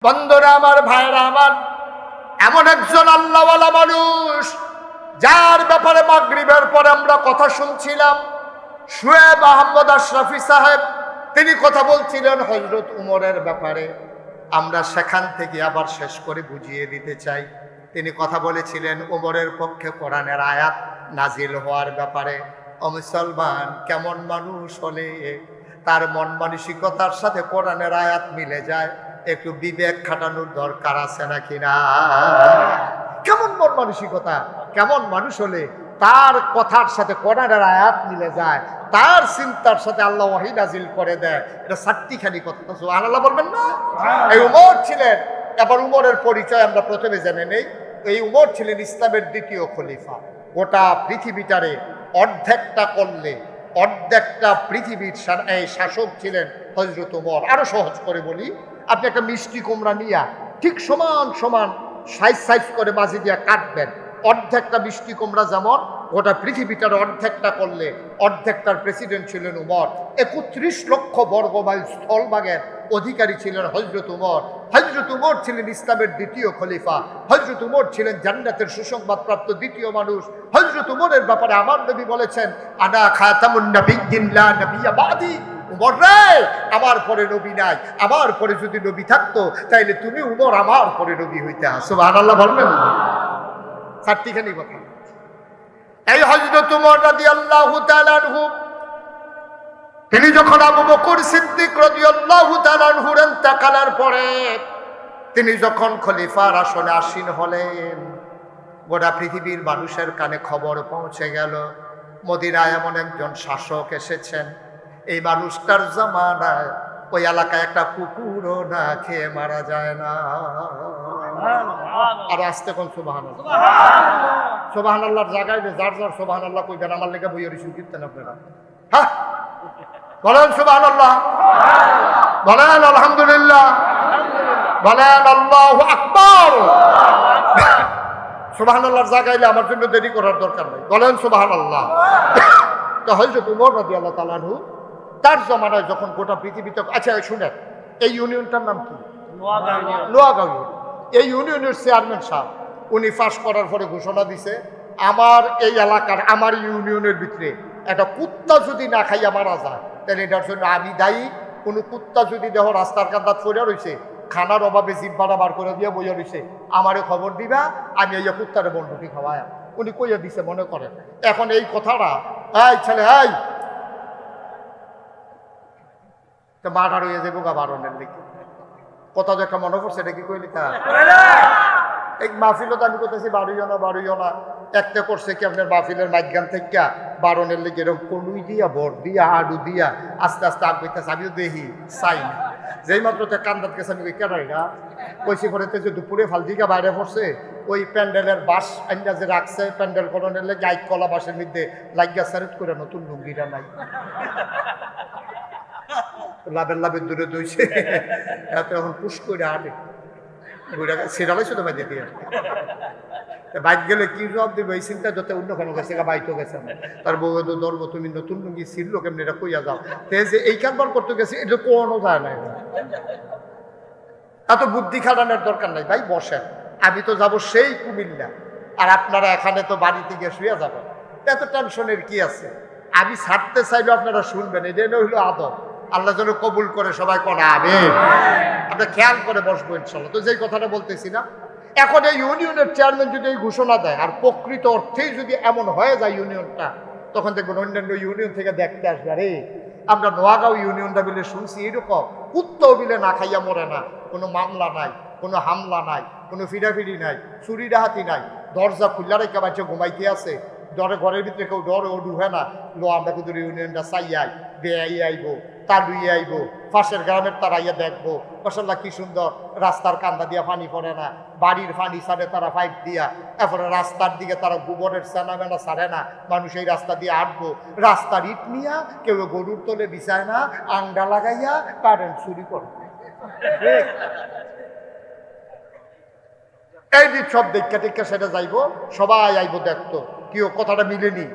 বন্ধুরা আমার, ভাইরা আমার, এমন একজন আল্লাহওয়ালা মানুষ যার ব্যাপারে মাগরিবের পরে আমরা কথা শুনছিলাম, শুয়েব আহমদ আশরাফি সাহেব, তিনি কথা বলছিলেন হযরত উমরের ব্যাপারে। আমরা সেখান থেকে আবার শেষ করে বুঝিয়ে দিতে চাই। তিনি কথা বলেছিলেন উমরের পক্ষে কোরআনের আয়াত নাজিল হওয়ার ব্যাপারে। ও মুসলমান, কেমন মানুষ হলে তার মন মানসিকতার সাথে কোরআনের আয়াত মিলে যায়? একটু বিবেক খাটানোর দরকার আছে নাকি না? কেমন মন মানসিকতা, কেমন মানুষ হলে তার কথার সাথে কোরআনের আয়াত মিলে যায়, তার চিন্তার সাথে আল্লাহ ওহী নাজিল করে দেয়। এটা সাতটিখানি কথা, সুবহানাল্লাহ বলবেন না? এই উমর ছিলেন। এবার উমরের পরিচয় আমরা প্রথমে জেনে নেই। এই উমর ছিলেন ইসলামের দ্বিতীয় খলিফা। গোটা পৃথিবীটারে অর্ধেকটা করলে অর্ধেকটা পৃথিবীর শাসক ছিলেন হযরত উমর। আরো সহজ করে বলি, আপনি একটা মিষ্টি কুমড়া নিয়া ঠিক সমান সমান সাইজ করে মাঝে দিয়া কাটবেন। অর্ধেকটা মিষ্টি কুমড়া যেমন গোটা পৃথিবীটার অর্ধেকটা করলে অর্ধেকটার প্রেসিডেন্ট ছিলেন উমর। 31 লক্ষ বর্গমাইল স্থলভাগের অধিকারী ছিলেন হযরত উমর। হযরত উমর ছিলেন ইসলামের দ্বিতীয় খলিফা। হযরত উমর ছিলেন জান্নাতের সুসংবাদপ্রাপ্ত দ্বিতীয় মানুষ। হযরত উমরের ব্যাপারে আমার নবী বলেছেন, আনা খাতামুন নাবিয়্যিন লা নাবিয়্যা বাদি। উমর রে, আমার পরে নবী নাই, আমার পরে যদি নবী থাকতো তাইলে তুমি উমর আমার পরে নবী হইতে। সুবহানাল্লাহ বলবেন না? চারটিখানি কথা। এই হযরত উমর রাদিয়াল্লাহু তাআলা আনহু, তিনি যখন আবু বকর সিদ্দিক রাদিয়াল্লাহু তাআলা আনহুর ইন্তেকালের পরে তিনি যখন খলিফার আসনে আসীন হলেন, গোটা পৃথিবীর মানুষের কানে খবর পৌঁছে গেল মদিনায় এমন একজন শাসক এসেছেন। এই মানুষটার জামানায় ওই এলাকায় একটা কুকুরও না খেয়ে মারা যায় না। আর আসতে কোন সুবহানাল্লাহ, সুবহানাল্লাহর জায়গায় যার যার সুবহানাল্লাহ কইবেন, আমার লেগে বইয়ের ইস্যু কীর্তন আপনারা। হ্যাঁ বলেন সুবহানাল্লাহ, বলেন আলহামদুলিল্লাহ, বলেন আল্লাহু আকবার। সুবহানাল্লাহর জায়গায় আমার জন্য দেরি করার দরকার নেই, বলেন সুবহানাল্লাহ। তো হযরত উমর রাদিয়াল্লাহু তাআলা আনহু তার জমানায় যখন গোটা পৃথিবীতে, আচ্ছা শুনেন, এই ইউনিয়নটার নাম কি? নোয়াগাঁও। এই ইউনিয়নের চেয়ারম্যান সাহেব উনি পাস করার পরে ঘোষণা দিছে, আমার এই এলাকার, আমার ইউনিয়নের ভিতরে একটা কুত্তা যদি না খাইয়া মারা যায় তাহলে এটার জন্য আমি দায়ী। কোনো কুত্তা যদি দেহ রাস্তার কান্দাত পড়ে রয়েছে, খানার অভাবে জিব্বাটা বার করে দিয়ে বইয়া রয়েছে, আমারে খবর দিবা, আমি এই কুত্তারে বন্ধুটি খাওয়াই। উনি কইয়া দিছে মনে করেন। এখন এই কথাটা, এই ছেলে, এই তো মার্ডার হয়ে যাবো গা বারণের লিখে কথা দেখা মনে করছে, এটা কি কইলি তা? এই মাহফিলত আমি করতেছি বাড়িও না একটা করছে কি আপনার মাহফিলের মাঝখান থেকে বারণের লেগে এরকম কলুই দিয়া বর দিয়া আলু দিয়া আস্তে আস্তে আগাইতেছে। আমিও দেখি চাই না, যেই মাত্র কান্দাত গেছে আমি কেনাইরা কইছি করে যে দুপুরে ফালদিকা বাইরে পড়ছে, ওই প্যান্ডেলের বাস আইনা যে রাখছে প্যান্ডেল করণের লেগে আইক কলা বাসের মধ্যে লাগিয়া সারেট করে নতুন লুঙ্গিটা নাই, লাভের দূরে দইছে, এত এখন পুশ করে আটে সেরালাই শুধু বাইরে দিয়ে বাইক গেলে কি জবাব দিবে এই চিন্তা যত অন্য কোনো গেছে বাইতো গেছে, তার বউ ধরবো তুমি নতুন লুঙ্গি ছিল কেমনি এটা কইয়া যাও, তে যে এই কারবার করতে গেছে এটা কোনো যায় না। এত বুদ্ধি খাটানোর দরকার নাই ভাই, বসেন, আমি তো যাব সেই কুমিল্লা, আর আপনারা এখানে তো বাড়িতে গিয়ে শুয়ে যাবেন, এত টেনশনের কি আছে? আমি ছাড়তে চাইলে আপনারা শুনবেন, এটা হইলো আদব। আল্লাহ যেন কবুল করে, সবাই কোন আমিন। আমরা খেয়াল করে বসবো ইনশাল্লাহ। তো যেই কথাটা বলতেছি না, এখন এই ইউনিয়নের চেয়ারম্যান যদি এই ঘোষণা দেয় আর প্রকৃত অর্থেই যদি এমন হয়ে যায় ইউনিয়নটা, তখন দেখবেন অন্যান্য ইউনিয়ন থেকে দেখতে আসবে, আরে আমরা নোয়াগাঁও ইউনিয়নটা বিলে শুনছি এরকম কুত্তাও বিলে না খাইয়া মরে না, কোনো মামলা নাই, কোনো হামলা নাই, কোনো ফিরাফিরি নাই, চুরি ডাহাতি নাই, দরজা খুল্লা রেখে বাচ্চা ঘুমাইতে আছে, ডরে ঘরের ভিতরে কেউ ডরে ও ডুবে না, লো আমরা কিন্তু ইউনিয়নটা চাইয়াই বেআই আইব, তার লুইয়ে আইব, পাশের গ্রামের তার আইয়া দেখবো, মাশাআল্লাহ কি সুন্দর, রাস্তার কান্দা দিয়া পানি পড়ে না, বাড়ির পানি ছাড়ে তারা পাইপ দিয়া, এরপরে রাস্তার দিকে তারা গোবরের সেনা মেনা ছাড়ে না, মানুষ এই রাস্তা দিয়ে হাঁটবো, রাস্তার ইট নিয়া কেউ গরুর তলে বিছায় না, আংডা লাগাইয়া কারেন্ট চুরি করে। এই দিক সব দেখা টেক্কা সেটা যাইব, সবাই আইব দেখতো, কেউ কথাটা মিলেনি,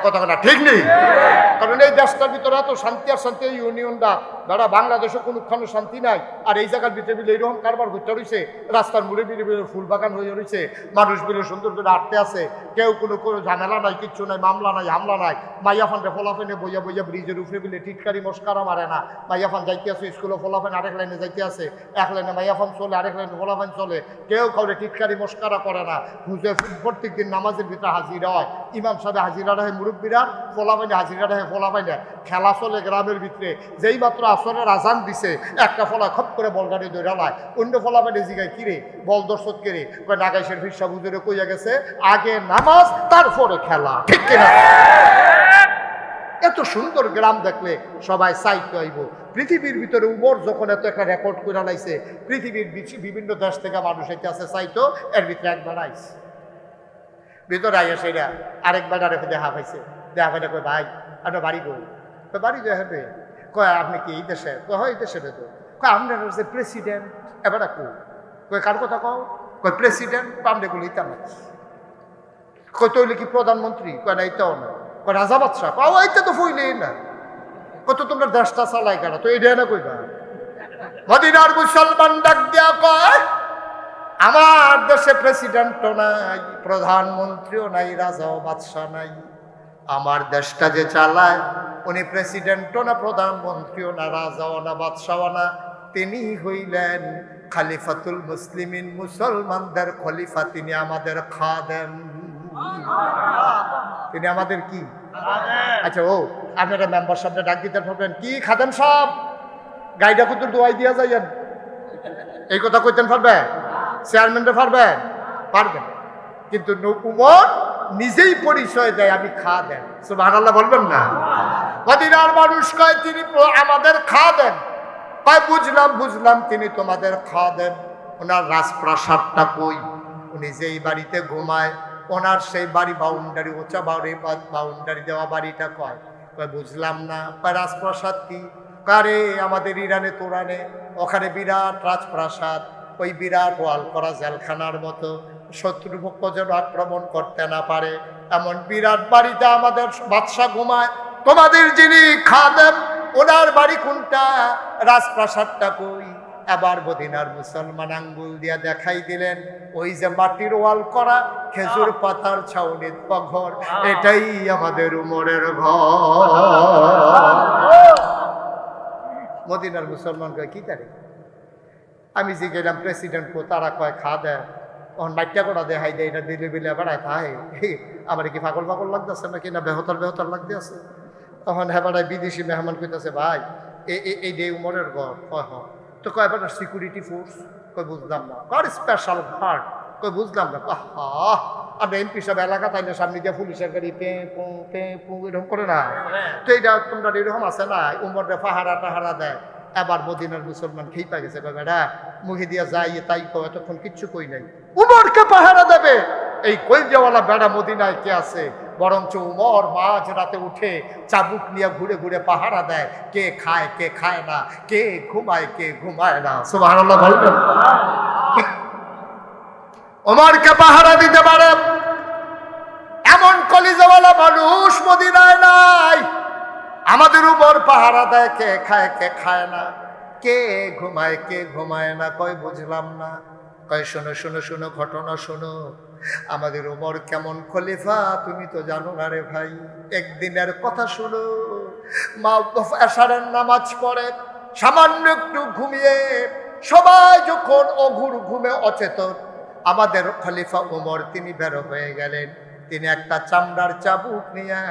কথা না ঠিক নেই? কারণ এই দেশটার ভিতরে এত শান্তি আর শান্তি, ইউনিয়নটা দাঁড়া বাংলাদেশে কোনোখানে শান্তি নাই। আর এই জায়গার ভিতরে বিলে এইরকম কারবার ঘুরতে রয়েছে, রাস্তার মুড়ে বিলে বিলে ফুল বাগান হয়ে রয়েছে, মানুষ বিলে সুন্দর করে আটতে আছে, কেউ কোনো ঝামেলা নাই, কিচ্ছু নাই, মামলা নাই, হামলা নাই। মাইয়াফানটা ফলাফেনে বইয়া বইয়া ব্রিজের উপরে বিলে টিটকারি মস্কারা মারে না। মাইয়াফান যাইতে আছে স্কুলে, ফলাফেন আরেক লাইনে যাইতে আছে, এক লাইনে মাইয়াফান চলে, আরেক লাইনে ফলাফেন চলে, কেউ কাউরে টিটকারি মস্কারা করে না। খুঁজে প্রত্যেক দিন নামাজের ভিতরে হাজিরা হয়, ইমাম সাহেব হাজিরা রাখে মুরব্বীরা, ফলাফেনে হাজিরা রাখে ফলাফেনে। খেলা চলে গ্রামের ভিতরে, যেই মাত্র আসরের আজান দিছে একটা ফলা খপ করে বলগাড়ি দৌড়া লায়, অন্য ফলাফেনে জিগায় কিরে বল দর্শক কিরে, নাগাইশের ফিরসা বুঝে কইয়া গেছে আগে নামাজ তারপরে খেলা, ঠিক কিনা? এত সুন্দর গ্রাম দেখলে সবাই চাইতে আইব। পৃথিবীর ভিতরে উমর যখন এত একটা রেকর্ড করে লাইছে, পৃথিবীর বিভিন্ন দেশ থেকে মানুষ এতে আছে চাইতো, এর ভিতরে একবার আইস ভিতরে আইয়া সেটা আরেকবার আরেক দেখা পাইছে, দেখা পাইলে কয় ভাই আপনার বাড়ি কই? বাড়ি দেখাবে। কয় আপনি কি এই দেশে? হয় এই দেশে তো। কয় আপনার হচ্ছে প্রেসিডেন্ট। এবার কয় কার কথা কও? কয় প্রেসিডেন্ট। আপনি গুলো ইতাম কয় তৈলে কি প্রধানমন্ত্রী? কয় না এইটাও না। কয় রাজা বাদশাহ? কয় এইটা তো ফইলেই না। কত তোমরা দেশটা চালাই কেন? তো এইটা না কইবা। মদিনার মুসলমান ডাক দিয়া কয় আমার দেশে প্রেসিডেন্টও নাই, প্রধানমন্ত্রীও নাই, রাজাও বাদশাহ নাই। আমার দেশটা যে চালায় উনি প্রেসিডেন্টও না, প্রধানমন্ত্রীও না, রাজাও না, বাদশাও না, তিনি হইলেন খলিফাতুল মুসলিমিন, মুসলমানদের খলিফা। তিনি আমাদের খাদেম। তিনি আমাদের কি? আচ্ছা ও আপনারা মেম্বার সাহেবটা ডাক দিতে পারবেন কি? খাদেম সাহেব গাইডা কুতুর দোয়াই দিয়া যাইয়েন, এই কথা কইতেন পারবে? চেয়ারম্যানরা পারবেন? পারবেন। কিন্তু উমর নিজেই পরিচয় দেয় আমি খাদেম। সুবহানাল্লাহ বলবেন না? মদিনার মানুষ কয় তিনি আমাদের খাদেম। কয় বুঝলাম বুঝলাম, তিনি তোমাদের খাদেম। ওনার রাজপ্রাসাদটা কই? উনি যেই বাড়িতে ঘুমায় ওনার সেই বাড়ি বাউন্ডারি, উঁচা বাউন্ডারি দেওয়া বাড়িটা কয়? কয় বুঝলাম না। কয় রাজপ্রাসাদ কি? কারে আমাদের ইরানে তোরানে ওখানে বিরাট রাজপ্রাসাদ, ওই বিরাট ওয়াল করা জেলখানার মতো, শত্রুপক্ষ যেন আক্রমণ করতে না পারে এমন বিরাট বাড়িতে আমাদের বাদশা ঘুমায়। তোমাদের যিনি খাদেম ওনার বাড়ি কোনটা? রাজপ্রাসাদটা কই? এবার মদিনার মুসলমান আঙ্গুল দিয়া দেখাই দিলেন ওই যে মাটির ওয়াল করা খেজুর পাতার ছাউনির ঘর, এটাই আমাদের উমরের ঘর। মদিনার মুসলমান কয় কি তারে? আমি যে গেলাম প্রেসিডেন্ট কো, তারা কয় খা দেয়, তখন বাচ্চা করা দেখাই দেয়, এটা দিলে বিলে বেড়ায় খায়। আমার কি পাগল পাগল লাগতেছে নাকি না বেহতার লাগতে আছে? তখন হ্যাঁ বেড়ায় বিদেশি মেহমান কইতেছে ভাই এই যে উমরের ঘর। কয় হ। তো কয় বেটা সিকিউরিটি ফোর্স? কয় বুঝলাম না। কয় স্পেশাল গার্ড? কয় বুঝলাম না। আর এমপি সব এলাকা তাইলে সামনে দিয়ে পুলিশের গাড়ি পে পু এরকম করে না? তো এইটা তোমরা এরকম আছে না, উমরে পাহারা টাহারা দেয়। এবার মদিনার মুসলমান খেয়ে গেছে, কয় বেটা মুখে দিয়া যাই তাই কয়, এতক্ষণ কিচ্ছু কই নাই। উমরকে পাহারা দেবে এই কইলজাওয়ালা বেড়া মদিনায় কে আছে? বরঞ্চ উমর মাঝ রাতে উঠে চাবুক নিয়ে ঘুরে ঘুরে পাহারা দেয়, কে খায় কে খায় না, কে ঘুমায় কে ঘুমায় না। সুবহানাল্লাহ বলবেন? উমরকে পাহারা দিতে পারে এমন কলিজাওয়ালা মানুষ মদিনায় নাই। আমাদের উমর পাহারা দেয় কে খায় কে খায় না, কে ঘুমায় কে ঘুমায় না। কয় বুঝলাম না। কয় শোনো শোনো শোনো ঘটনা শোনো, আমাদের উমর কেমন খলিফা তুমি তো জানো না রে ভাই। একদিনের কথা শোনো, মা এশারের নামাজ পড়ে সামান্য একটু ঘুমিয়ে সবাই যখন অঘুর ঘুমে অচেতন, আমাদের খলিফা উমর তিনি বের হয়ে গেলেন। তিনি একটা চামড়ার চাবুক নিয়ে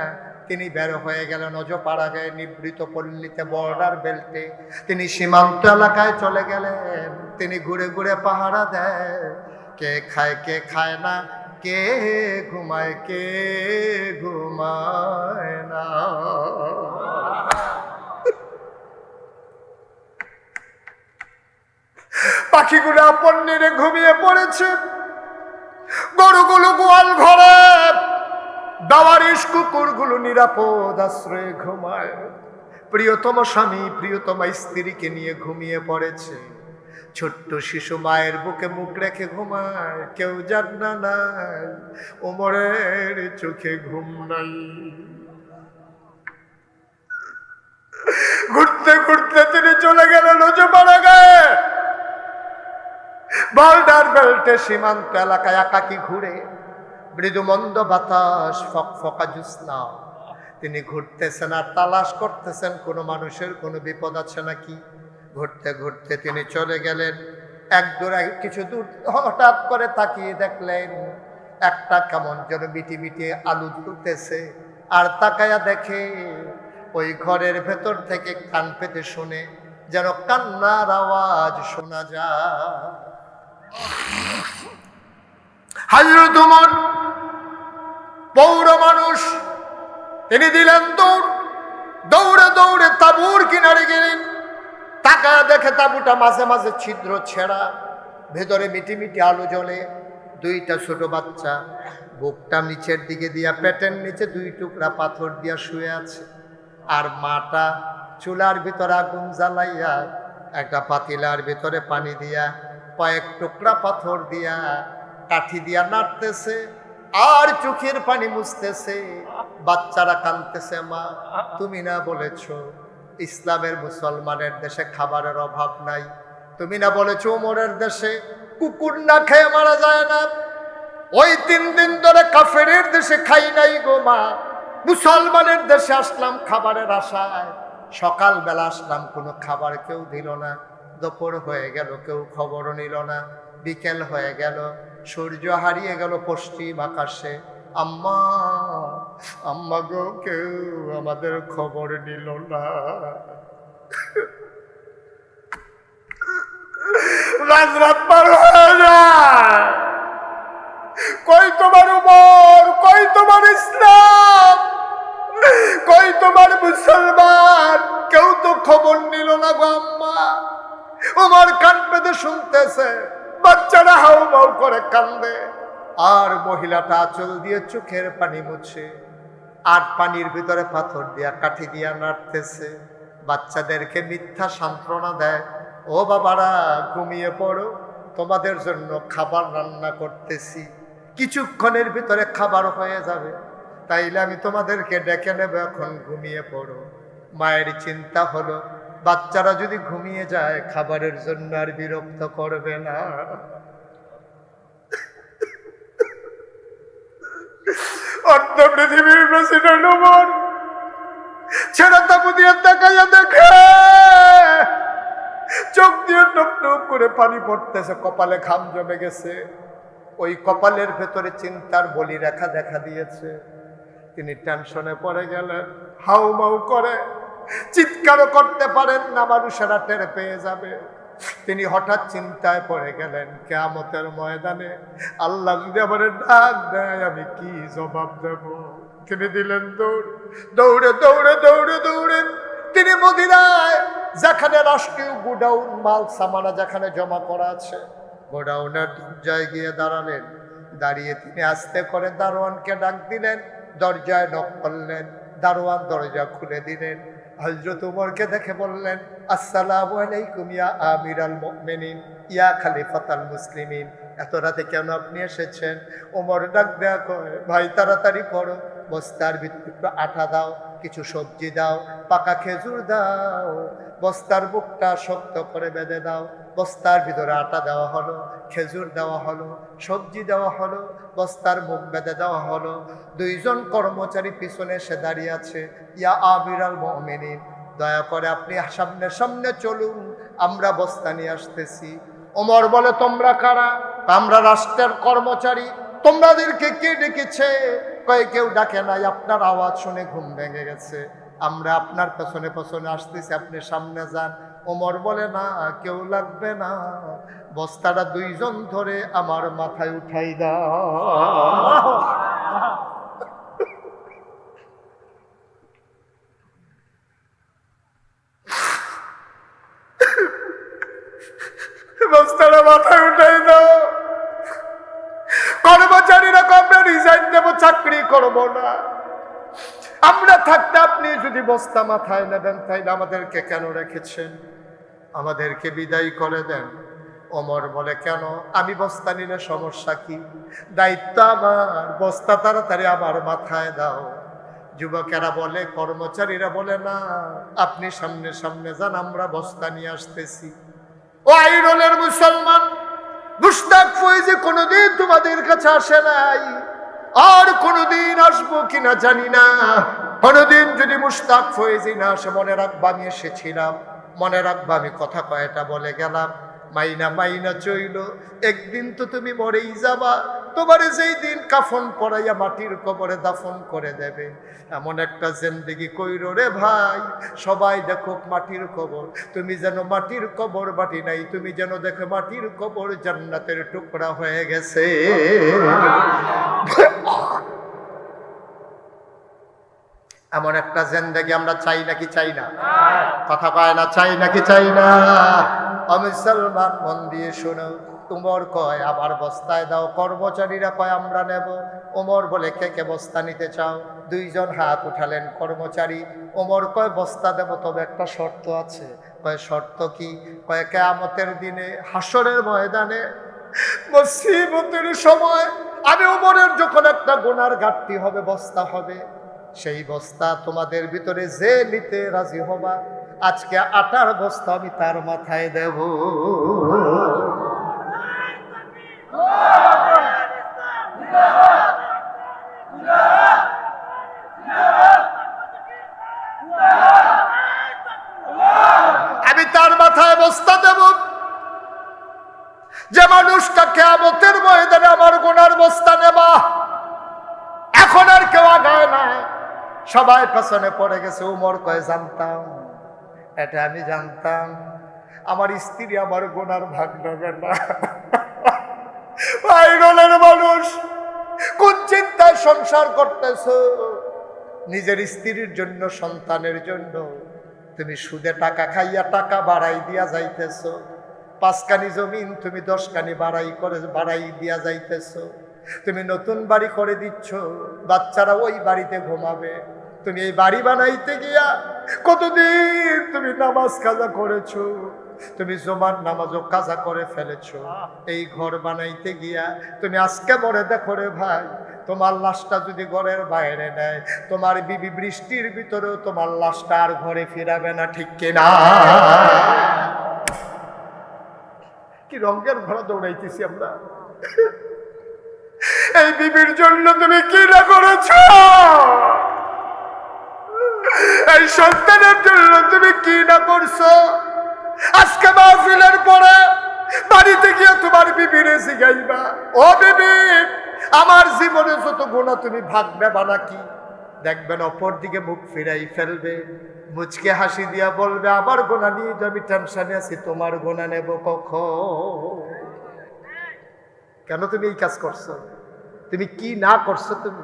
তিনি বের হয়ে গেলেন অজপাড়াগায় নিবৃত পল্লীতে, বর্ডার বেল্টে। তিনি সীমান্ত এলাকায় চলে গেলেন। তিনি ঘুরে ঘুরে পাহারা দেয়, কে খায় কে খায় না, কে ঘুমায় কে ঘুমায় না। পাখিগুলো আপন নিরে ঘুমিয়ে পড়েছে, গরুগুলো গোয়াল ঘরে, দাওয়ারিশ কুকুরগুলো নিরাপদ আশ্রয়ে ঘুমায়। প্রিয়তম স্বামী প্রিয়তমা স্ত্রীকে নিয়ে ঘুমিয়ে পড়েছে। ছোট্ট শিশু মায়ের বুকে মুখ রেখে ঘুমায়, কেউ জান্না নাই, ওমরের চোখে ঘুম নাই। ঘুরতে ঘুরতে তিনি চলে গেলেন উজুপাড়া গায়ে, বর্ডার বেল্টে সীমান্ত এলাকায় একাকি ঘুরে, মৃদু মন্দ বাতাস, ফকফকা জ্যোৎস্না। তিনি ঘুরতেছেন আর তালাশ করতেছেন কোনো মানুষের কোনো বিপদ আছে নাকি। ঘুরতে ঘুরতে তিনি চলে গেলেন এক দূর, কিছু দূর হঠাৎ করে তাকিয়ে দেখলেন একটা কেমন যেন মিটি মিটি আলু জ্বলতেছে। আর তাকায়া দেখে ওই ঘরের ভেতর থেকে কান পেতে শুনে যেন কান্নার আওয়াজ শোনা যায়। হযরত ওমর পৌর মানুষ, তিনি দিলেন দৌড়, দৌড়ে দৌড়ে তাঁবুর কিনারে গেলেন। তাকায় দেখে তাঁবুটা মাঝে মাঝে ছিদ্র ছেঁড়া, ভেতরে মিটি মিটি আলো জ্বলে। দুইটা ছোট বাচ্চা বুকটা নিচের দিকে দিয়া পেটের নিচে দুই টুকরা পাথর দিয়া শুয়ে আছে। আর মাটা চুলার ভিতরে আগুন জ্বালাইয়া একটা পাতিলার ভিতরে পানি দিয়া কয়েক টুকরা পাথর দিয়া কাঠি দিয়া নাড়তেছে আর চোখের পানি মুছতেছে। বাচ্চারা কাঁদতেছে, মা তুমি না বলেছ ইসলামের মুসলমানের দেশে খাবারের অভাব নাই, তুমি না বলেছ ওমরের দেশে কুকুর না খেয়ে মারা যায় না, ওই 3 দিন ধরে কাফেরের দেশে খাই নাই গো মা, মুসলমানের দেশে আসলাম খাবারের আশায়, সকালবেলা আসলাম কোনো খাবার কেউ দিল না, দুপুর হয়ে গেল কেউ খবর নিল না, বিকেল হয়ে গেল, সূর্য হারিয়ে গেল পশ্চিম আকাশে, আম্মা আম্মা গো কেউ আমাদের খবর নিল না। রাত পার হয়ে যায়, কই তোমার উমর, কই তোমার ইসলাম, কই তোমার মুসলমান, কেউ তো খবর নিল না গো আম্মা। উমর কান পেতে শুনতেছে, বাচ্চারা হাউ মাউ করে কান্দে, আর মহিলাটা আঁচল দিয়ে চোখের পানি মুছে আর পানির ভিতরে পাথর দিয়া কাঠি দিয়া নাড়তেছে। বাচ্চাদেরকে মিথ্যা সান্ত্বনা দেয়, ও বাবারা ঘুমিয়ে পড়ো, তোমাদের জন্য খাবার রান্না করতেছি, কিছুক্ষণের ভিতরে খাবার হয়ে যাবে, তাইলে আমি তোমাদেরকে ডেকে নেব, এখন ঘুমিয়ে পড়ো। মায়ের চিন্তা হলো বাচ্চারা যদি ঘুমিয়ে যায় খাবারের জন্য আর বিরক্ত করবে না। অর্ধ পৃথিবীর প্রেসিডেন্ট ওমর ছেড়ে তাবু দিয়ে তাকাইয়া দেখে চোখ দিয়ে টুপ টুপ করে পানি পড়তেছে, কপালে ঘাম জমে গেছে, ওই কপালের ভেতরে চিন্তার বলি রেখা দেখা দিয়েছে। তিনি টেনশনে পড়ে গেলেন, হাউ মাউ করে চিৎকারও করতে পারেন না, মানুষেরা টের পেয়ে যাবে। তিনি হঠাৎ চিন্তায় পড়ে গেলেন, কিয়ামতের ময়দানে আল্লাহ যদি আমার ডাক দেয় আমি কি জবাব দেব। তিনি দিলেন দৌড়, দৌড়ে দৌড়ে দৌড়ে দৌড়ে তিনি মদিনায় যেখানে রাষ্ট্রীয় গোডাউন মাল সামানা যেখানে জমা করা আছে, গোডাউনের দরজায় গিয়ে দাঁড়ালেন। দাঁড়িয়ে তিনি আস্তে করে দারোয়ানকে ডাক দিলেন, দরজায় নক করলেন, দারোয়ান দরজা খুলে দিলেন। হযরত ওমরকে দেখে বললেন, আসসালামু আলাইকুম ইয়া আমিরাল মুমিনিন ইয়া খলিফাতাল মুসলিমিন, এত রাতে কেন আপনি এসেছেন? ওমর ডাক দেয়া কয়, ভাই তাড়াতাড়ি করো, বস্তার ভিতরে একটু আটা দাও, কিছু সবজি দাও, পাকা খেজুর দাও, বস্তার বুকটা শক্ত করে বেঁধে দাও। বস্তার ভিতরে আটা দেওয়া হলো, খেজুর দেওয়া হলো, সবজি দেওয়া হলো, বস্তার মুখ বেঁধে দেওয়া হলো। 2 জন কর্মচারী পিছনে এসে দাঁড়িয়ে আছে, ইয়া আমিরাল মুমিনিন, দয়া করে আপনি সামনে সামনে চলুন, আমরা বস্তা নিয়ে আসতেছি। ওমর বলে, তোমরা কারা? আমরা রাষ্ট্রের কর্মচারী। তোমাদেরকে কে ডেকেছে? কয় কেউ ডাকে নাই, আপনার আওয়াজ শুনে ঘুম ভেঙে গেছে, আমরা আপনার পেছনে পেছনে আসতেছি, আপনি সামনে যান। ওমর বলে, না কেউ লাগবে না, বস্তাটা 2 জন ধরে আমার মাথায় উঠাই দাও। বস্তাটা মাথায় উঠাই দাও। কর্মচারীরা আমরা রিজাইন দেব, চাকরি করব না, আমরা থাকতে আপনি যদি বস্তা মাথায় নেবেন তাইলে আমাদেরকে কেন রেখেছেন? আমাদেরকে বিদায় করে দেন। ওমর বলে, কেন? আমি বস্তা নিলে সমস্যা কি? দায়িত্ব আমার, বস্তা তাড়াতাড়ি আমার মাথায় দাও। যুবকেরা বলে, কর্মচারীরা বলে, না, আপনি সামনে সামনে যান, আমরা বস্তা নিয়ে আসতেছি। ও আইরনের মুসলমান, মুশতাক ফয়েজি কোনোদিন তোমাদের কাছে আসে নাই, আর কোনোদিন আসবো কিনা জানি না। কোনোদিন যদি মুশতাক ফয়েজি না আসে, মনে রাখবা আমি এসেছিলাম, মনে রাখবা আমি কথা কয়টা বলে গেলাম। মাইনা মাইনা চইল, একদিন তো তুমি মরেই যাবা। তোমার যেই দিন কাফন পরাইয়া মাটির কবরে দাফন করে দেবে, এমন একটা জিন্দেগি কইরো রে ভাই, সবাই দেখো মাটির কবর, তুমি যেন মাটির কবর বাটি নাই, তুমি যেন দেখো মাটির কবর জান্নাতের টুকরা হয়ে গেছে। এমন একটা জিন্দেগি আমরা চাই নাকি চাই না? কথা কয় না, চাই নাকি চাই না? মুসলমান, মন দিয়ে শোনো। উমর কয়, আবার বস্তায় দাও। কর্মচারীরা কয়, আমরা নেব। ওমর বলে, কে কে বস্তা নিতে চাও? দুইজন হাত উঠালেন কর্মচারী। ওমর কয়, বস্তা দেব, তবে একটা শর্ত আছে। কয়, শর্ত কি? কয়, কিয়ামতের দিনে হাসরের ময়দানে মুসিবতের সময় আমি ওমরের যখন একটা গুনার ঘাটতি হবে, বস্তা হবে, সেই বস্তা তোমাদের ভিতরে যে নিতে রাজি হবা, আজকে আটার বস্তা আমি তার মাথায় দেব। আমি তার মাথায় বস্তা দেব। যে মানুষটা কিয়ামতের ময়দানে আমার গুনার বস্তা নেবা, এখন আর কেউ আগায় না, সবাই পেছনে পড়ে গেছে। উমর কয়, জানতাম, এটা আমি জানতাম, আমার স্ত্রী আমার গুনার ভাগ নেবে না। আইরনের মানুষ, কোন চিন্তায় সংসার করতেছ? নিজের স্ত্রীর জন্য, সন্তানের জন্য তুমি সুদে টাকা খাইয়া টাকা বাড়াই দিয়া যাইতেছ। 5 কানি জমিন তুমি 10 কানি বাড়াই দিয়া যাইতেছ। তুমি নতুন বাড়ি করে দিচ্ছ, বাচ্চারা ওই বাড়িতে ঘুমাবে। তুমি এই বাড়ি বানাইতে গিয়া কতদিন তুমি নামাজ কাজা করেছো, তুমি জুমার নামাজও কাজা করে ফেলেছো। এই ঘর বানাইতে গিয়া তুমি আজকে মরে দেখো রে ভাই, তোমার লাশটা যদি ঘরের বাইরে নেয়, তোমার বিবি বৃষ্টির ভিতরেও তোমার লাশটা আর ঘরে ফিরাবে না, ঠিক কিনা? কি রঙের ঘোড়া দৌড়াইতেছি আমরা। এই বিবির জন্য তুমি কি না করেছো? এই সন্তানের জন্য তুমি কি না করছো? আজকে মাহফিলের পরে বাড়িতে গিয়ে তোমার বিবিরে জিগাইবা, ও বিবি, আমার জীবনে যত গুনাহ তুমি ভাগ নেবা নাকি? দেখবেন অপর দিকে মুখ ফিরাই ফেলবে, মুচকে হাসি দিয়া বলবে, আমার গুনাহ নিয়ে আমি টেনশনে আছি, তোমার গুনাহ নেব কখন? কেন তুমি এই কাজ করছো? তুমি কি না করছো? তুমি,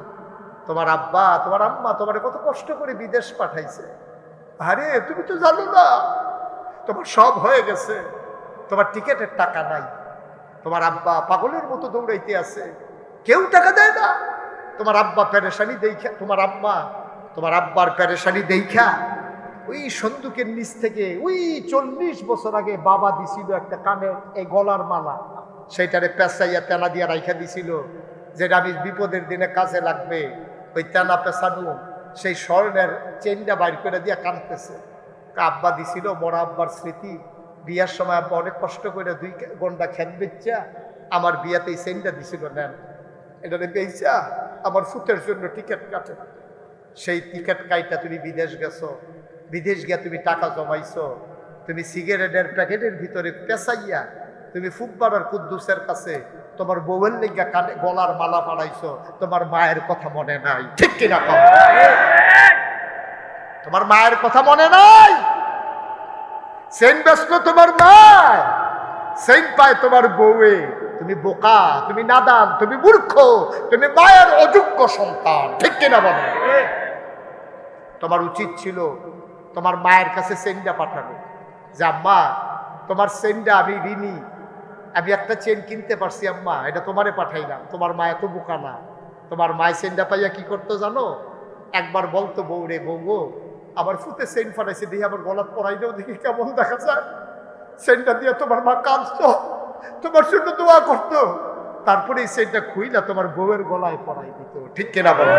তোমার আব্বা, তোমার আম্মা তোমার কত কষ্ট করে বিদেশ পাঠাইছে। আরে তুমি তো জানো না, তোমার সব হয়ে গেছে, তোমার টিকেটের টাকা নাই, তোমার আব্বা পাগলের মতো দৌড়াইতে আছে, কেউ টাকা দেয় না। তোমার আব্বা পেরেশানি দেখা, তোমার আম্মা তোমার আব্বার পেরেশানি দেখা ওই সন্দুকের নিচ থেকে ওই 40 বছর আগে বাবা দিছিল একটা কানের এই গলার মালা, সেইটারে পেঁচাইয়া তেনা দিয়া রাইখা দিছিল, যেটা আমি বিপদের দিনে কাজে লাগবে। ওই তেনা পেঁচানো সেই স্বর্ণের চেনটা বাইর করে দিয়া কানতেছে। আব্বা দিছিল, বড় আব্বার স্মৃতি। বিয়ার সময় আব্বা অনেক কষ্ট করে 2 ঘন্টা খেত বেচা আমার বিয়াতে এই চেনটা দিছিল, নেন এটা বেচা আমার ফুটের জন্য টিকিট কাটে। সেই টিকিট কাইটা তুমি বিদেশ গেছো, বিদেশ গিয়া তুমি টাকা জমাইছো, তুমি সিগারেটের প্যাকেটের ভিতরে পেঁচাইয়া তুমি ফুকবাড়ার কুদ্দুসের কাছে তোমার বউয়ের লেগা কানে গলার মালা পাড়াইছো। তোমার মায়ের কথা মনে নাই, ঠিক কিনা? তোমার মায়ের কথা মনে নাই? সেন ব্যস্ত তোমার মায়, সেন পায় তোমার বউয়ে। তুমি বোকা, তুমি নাদান, তুমি মূর্খ, তুমি মায়ের অযোগ্য সন্তান, ঠিক কিনা বলো? তোমার উচিত ছিল তোমার মায়ের কাছে চেনটা পাঠানো, যে আম্মা তোমার চেনটা আমি ঋণী, আমি একটা চেন কিনতে পারছি আম্মা, এটা তোমারে পাঠাইলাম। তোমার মা এত বোকা না, তোমার মায়ের চেনটা পাইয়া কি করতো জানো? একবার বলতো, বউ রে বউ গো, আমার ফুতে চেন ফাটাইছে, দেখি আমার গলা পরাই দাও, দেখি কেমন দেখা যায়। চেনটা দিয়ে তোমার মা কাঁদতো, তোমার জন্য দোয়া করতো, তারপরে এই সেন্টটা খুইলা তোমার বউয়ের গলায় পরাই দিত। ঠিক কিনা বলো?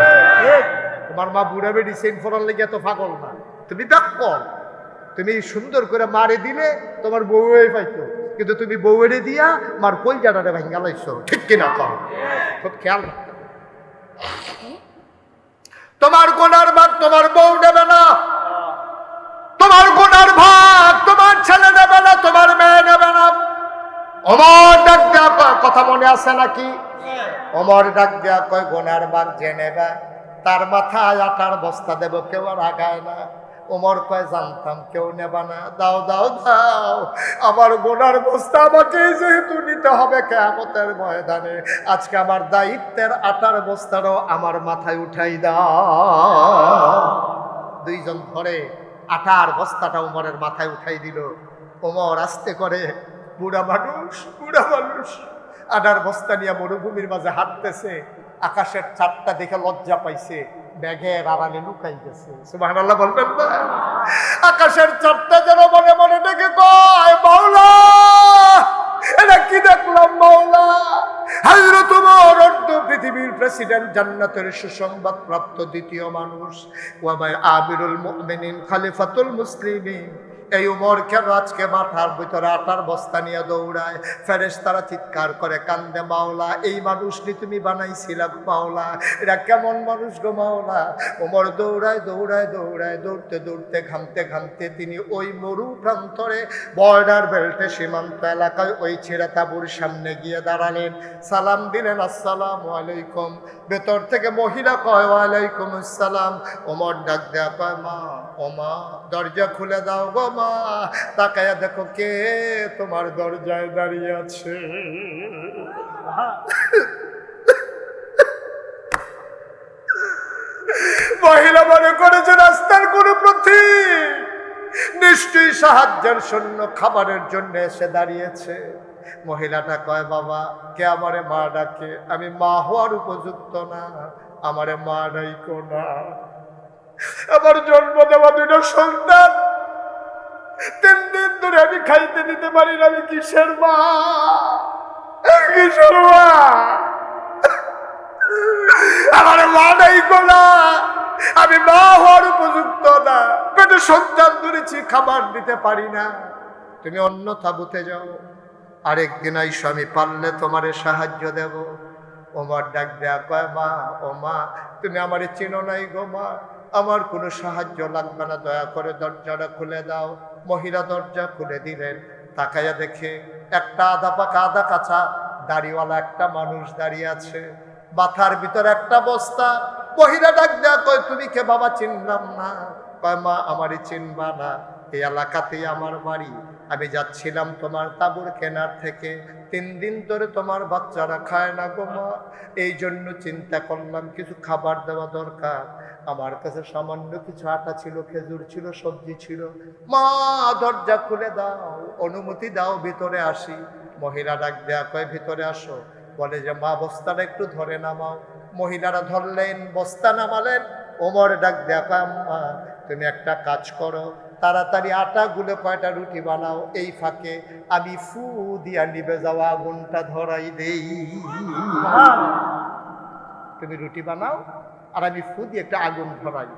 তোমার মা বুড়া বেডি সেন্ট পরার লেগে এত পাগল না, তুমি ব্যাকল। তুমি সুন্দর করে মারে দিলে তোমার বউয়ে পাইতো, কিন্তু তুমি বউয়েরে দিয়া মার কলজাটারে ভাঙ্গা লাইছো। ঠিক কিনা কর? খুব খেয়াল রাখতে। তোমার গোনার ভাগ তোমার বউ নেবে না, তোমার গোনার ভাগ তোমার ছেলে নেবে না, তোমার মেয়ে নেবে না। ওমর ডাক দেয়া কয়, কথা মনে আছে নাকি? ওমর ডাক দেয়া কয়, গোনার ভাগ যে নেবে তার মাথায় আটার বস্তা দেব, কেউ আর আগায় না। ওমর কয়, জানতাম কেউ নেবা না, দাও দাও দাও, আমার গোনার বস্তা আমাকে যেহেতু নিতে হবে কিয়ামতের ময়দানে, আজকে আমার দায়িত্বের আটার বস্তাটাও আমার মাথায় উঠাই দাও। দুইজন ধরে আটার বস্তাটা ওমরের মাথায় উঠাই দিল। ওমর আস্তে করে, বুড়া মানুষ আটার বস্তা নিয়ে মরুভূমির মাঝে হাঁটতেছে। আকাশের চাঁদটা দেখে লজ্জা পাইছে, ব্যাগের আড়ালে লুকাই গেছে। সুবহানাল্লাহ বলবেন না? আকাশের চাঁদটা যেন মনে মনে ডেকে কয়, মাওলা এটা কি দেখলাম মাওলা? হযরত ওমর অর্ধ পৃথিবীর প্রেসিডেন্ট, জান্নাতের সুসংবাদ প্রাপ্ত দ্বিতীয় মানুষ, ওয়া আমিরুল মুমিনিন, খলিফাতুল মুসলিমিন। এই উমর কেন আজকে মাথার ভিতরে আটার বস্তা নিয়ে দৌড়ায়? ফেরেশতারা চিৎকার করে কান্দে, মাওলা এই মানুষটি তুমি বানাইছিলা মাওলা, এরা কেমন মানুষ গো মাওলা? উমর দৌড়ায় দৌড়ায় দৌড়ায়, দৌড়তে দৌড়তে ঘামতে ঘামতে তিনি ওই মরু প্রান্তরে বর্ডার বেল্টে সীমান্ত এলাকায় ওই ছেঁড়া তাঁবুর সামনে গিয়ে দাঁড়ালেন। সালাম দিলেন, আসসালামু আলাইকুম। ভেতর থেকে মহিলা কয়, ওয়ালাইকুম আসসালাম। ওমর ডাক দেয়া কয়, মা ও মা, দরজা খুলে দাও গো মা। তাকায়া দেখো কে তোমার দরজায় দাঁড়িয়ে আছে। মহিলা মনে করেছে রাস্তার কোন প্রতীক, নিশ্চয়ই সাহায্যের জন্য খাবারের জন্য এসে দাঁড়িয়েছে। মহিলাটা কয়, বাবা কে আমারে মা ডাকে? আমি মা হওয়ার উপযুক্ত না, আমারে মা ডাইকো না। আমার জন্ম দেওয়া দুটো সন্তান 3 দিন ধরে আমি খাইতে দিতে পারি না, আমি কিসের মা? কিসের মা? আমার মা ডাইকো না, আমি মা হওয়ার উপযুক্ত না, পেটে সন্তান ধরেছি, খাবার দিতে পারি না, তুমি অন্য তাঁবুতে যাও, আরেকদিন আইসো, আমি পারলে তোমারে সাহায্য দেব। ওমর ডাক দেয়া কয়, মা ও মা, তুমি আমারে চিনো নাই গো মা, আমার কোনো সাহায্য লাগবে না, দয়া করে দরজাটা খুলে দাও। মহিলা দরজা খুলে দিলেন। তাকাইয়া দেখে একটা আধা পাকা আধা কাঁচা দাড়িওয়ালা একটা মানুষ দাঁড়িয়ে আছে, মাথার ভিতরে একটা বস্তা। মহিলা ডাক দেয়া কয়, তুমি কে বাবা? চিনলাম না। কয়, মা আমারই চিনবা না, এই এলাকাতেই আমার বাড়ি, আমি যাচ্ছিলাম তোমার তাঁবুর কেনার থেকে, 3 দিন ধরে তোমার বাচ্চারা খায় না গো মা, এই জন্য চিন্তা করলাম কিছু খাবার দেওয়া দরকার। আমার কাছে সামান্য কিছু আটা ছিল, খেজুর ছিল, সবজি ছিল, মা দরজা খুলে দাও, অনুমতি দাও, ভিতরে আসি। মহিলা ডাক দেয়া কয়, ভিতরে আসো। বলে যে, মা বস্তাটা একটু ধরে নামাও। মহিলারা ধরলেন, বস্তা নামালেন। ওমর ডাক দেয়া কয়, আম্মা তুমি একটা কাজ করো, তাড়াতাড়ি আটা গুলে কয়টা রুটি বানাও, এই ফাঁকে আমি ফু দিয়া নিভে যাওয়া আগুনটা ধরাই দেই। তুমি রুটি বানাও আর আমি ফু দিয়ে একটা আগুন ধরাই।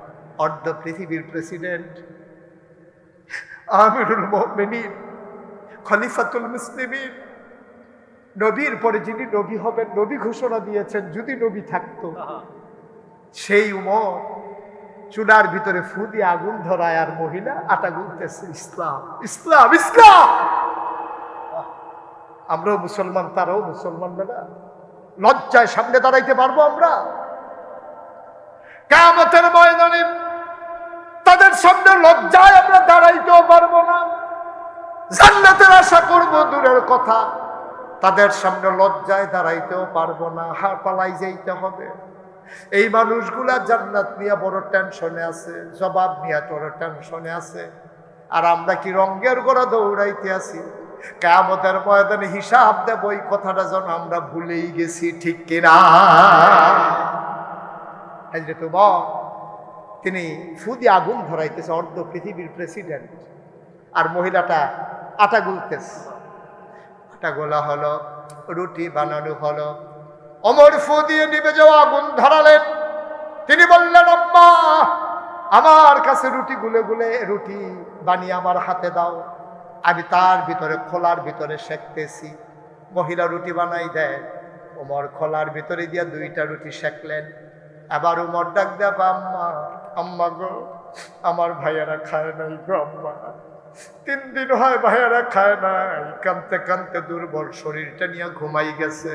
অর্ধ পৃথিবীর প্রেসিডেন্ট, আমিরুল মুমিনিন, খলিফাতুল মুসলিমিন, নবীর পরে যিনি নবী হবেন, নবী ঘোষণা দিয়েছেন যদি নবী থাকতো, সেই উমর চুলার ভিতরে ফু দিয়ে আগুন ধরায় আর মহিলা আটা গুলতেছে। ইসলাম ইসলাম ইসলাম। আমরাও মুসলমান, তারাও মুসলমান। না লজ্জায় সামনে দাঁড়াইতে পারবো আমরা? কিয়ামতের ময়দানে তাদের সামনে লজ্জায় আমরা দাঁড়াইতেও পারবো না। জান্নাতের আশা করবো দূরের কথা, তাদের সামনে লজ্জায় দাঁড়াইতেও পারবো না, হার পালাই যাইতে হবে। এই মানুষগুলা জান্নাত নিয়ে বড় টেনশনে আছে, জবাব নিয়ে বড় টেনশনে আছে, আর আমরা কি রঙ্গের গোড়া দৌড়াইতে আছি। কিয়ামতের ময়দানে হিসাব দেব, এই কথাটা যেন আমরা ভুলেই গেছি। ঠিক কিনা? হযরত ওমর তিনি ফু দিয়ে আগুন ধরাইতেছে, অর্ধ পৃথিবীর প্রেসিডেন্ট, আর মহিলাটা আটা গুলতেছে। আটটা গোলা হলো, রুটি বানানো হলো। ওমর ফু দিয়ে নিভে যাওয়া আগুন ধরালেন। তিনি বললেন, আম্মা আমার কাছে রুটি গুলে গুলে রুটি বানিয়ে আমার হাতে দাও, আমি তার ভিতরে খোলার ভিতরে সেঁকতেছি। মহিলা রুটি বানাই দেয়, ওমর খোলার ভিতরে দিয়া 2টা রুটি সেঁকলেন। আবার উমর ডাক দেব, আম্মা আম্মা গো, আমার ভাইয়ারা খায় নাই গো আম্মা, 3 দিন হয় ভাইয়ারা খায় নাই, কাঁদতে কাঁদতে দুর্বল শরীরটা নিয়ে ঘুমাই গেছে,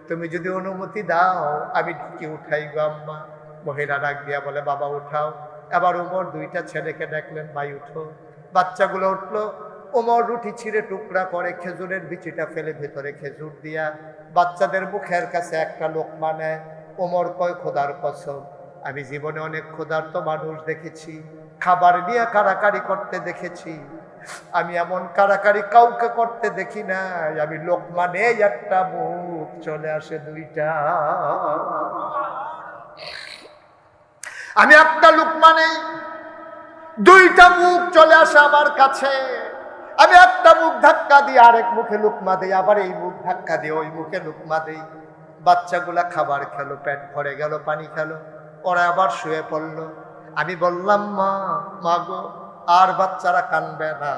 তুমি যদি অনুমতি দাও আমি কি উঠাই গো আম্মা। মহিলা ডাক দিয়া বলে, বাবা উঠাও। এবার উমর 2টা ছেলেকে দেখলেন, ভাই উঠো। বাচ্চাগুলো উঠলো। ওমর রুটি ছিঁড়ে টুকরা করে খেজুরের বিচিটা ফেলে ভেতরে খেজুর দিয়া বাচ্চাদের মুখের কাছে একটা লোকমা নেয়। ওমর কয়, খোদার কসম, আমি জীবনে অনেক ক্ষুধার্ত মানুষ দেখেছি, খাবার নিয়ে কারাকারি করতে দেখেছি, আমি এমন কারাকারি কাউকে করতে দেখি নাই। আমি লোকমা নেই, একটা মুখ চলে আসে 2টা, আমি একটা লোকমা নেই, 2টা মুখ চলে আসে আমার কাছে। আমি একটা মুখ ধাক্কা দিই, আরেক মুখে লুকমা দিই, আবার এই মুখ ধাক্কা দিয়ে ওই মুখে লুকমা দিই। বাচ্চাগুলা খাবার খেলো, পেট ভরে গেল, পানি খেলো, ওরা আবার শুয়ে পড়লো। আমি বললাম, মা মা গো, আর বাচ্চারা কানবে না,